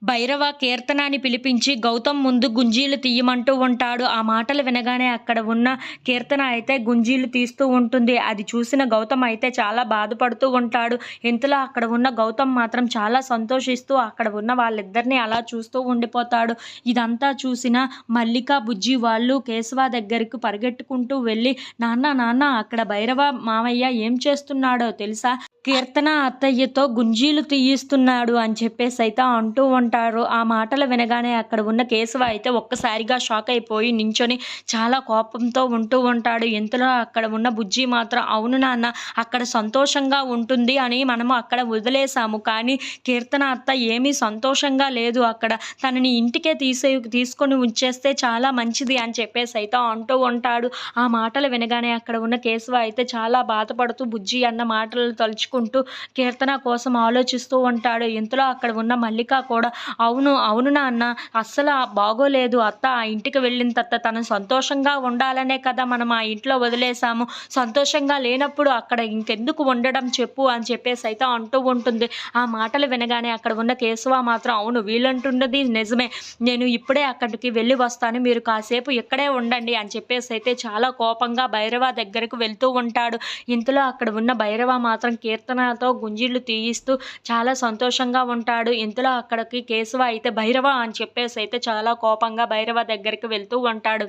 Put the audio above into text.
భైరవ కీర్తనాని పిలిపించి గౌతమ్ ముందు గుంజీలు తీయమంటూ ఉంటాడు. ఆ మాటలు వినగానే అక్కడ ఉన్న కీర్తన అయితే గుంజీలు తీస్తూ ఉంటుంది. అది చూసిన గౌతమ్ అయితే చాలా బాధపడుతూ ఉంటాడు. ఇంతలో అక్కడ ఉన్న గౌతమ్ మాత్రం చాలా సంతోషిస్తూ అక్కడ ఉన్న వాళ్ళిద్దరిని అలా చూస్తూ ఉండిపోతాడు. ఇదంతా చూసిన మల్లిక, బుజ్జి వాళ్ళు కేశవ దగ్గరికి పరిగెట్టుకుంటూ వెళ్ళి, నాన్న నాన్న అక్కడ భైరవ మామయ్య ఏం చేస్తున్నాడో తెలుసా? కీర్తన అత్తయ్యతో గుంజీలు తీయిస్తున్నాడు అని చెప్పేసి అయితే అంటూ ఉంటారు. ఆ మాటలు వినగానే అక్కడ ఉన్న కేశవ అయితే ఒక్కసారిగా షాక్ అయిపోయి నించొని చాలా కోపంతో ఉంటూ ఉంటాడు. ఇంతలో అక్కడ ఉన్న బుజ్జి మాత్రం అవును నాన్న, అక్కడ సంతోషంగా ఉంటుంది అని మనము అక్కడ వదిలేసాము. కానీ కీర్తన అత్త ఏమీ సంతోషంగా లేదు అక్కడ. తనని ఇంటికే తీసుకొని ఉంచేస్తే చాలా మంచిది అని చెప్పేసి అయితే అంటూ ఉంటాడు. ఆ మాటలు వినగానే అక్కడ ఉన్న కేశవ అయితే చాలా బాధపడుతూ బుజ్జి అన్న మాటలు తలుచుకుంటూ కీర్తన కోసం ఆలోచిస్తూ ఉంటాడు. ఇంతలో అక్కడ ఉన్న మల్లిక కూడా అవును అవును నాన్న, అస్సలు బాగోలేదు అత్త. ఆ ఇంటికి వెళ్ళిన తర్వాత తను సంతోషంగా ఉండాలనే కదా మనం ఆ ఇంట్లో వదిలేసాము. సంతోషంగా లేనప్పుడు అక్కడ ఇంకెందుకు ఉండడం చెప్పు అని చెప్పేసి అయితే అంటూ ఉంటుంది. ఆ మాటలు వినగానే అక్కడ ఉన్న కేశవ మాత్రం అవును వీళ్ళంటున్నది నిజమే, నేను ఇప్పుడే అక్కడికి వెళ్ళి వస్తాను, మీరు కాసేపు ఇక్కడే ఉండండి అని చెప్పేసి అయితే చాలా కోపంగా భైరవ దగ్గరకు వెళ్తూ ఉంటాడు. ఇంతలో అక్కడ ఉన్న భైరవ మాత్రం కీర్తనతో గుంజీళ్ళు తీయిస్తూ చాలా సంతోషంగా ఉంటాడు. ఇంతలో అక్కడికి కేశవ అయితే భైరవ అని చెప్పేసి అయితే చాలా కోపంగా భైరవ దగ్గరికి వెళ్తూ ఉంటాడు.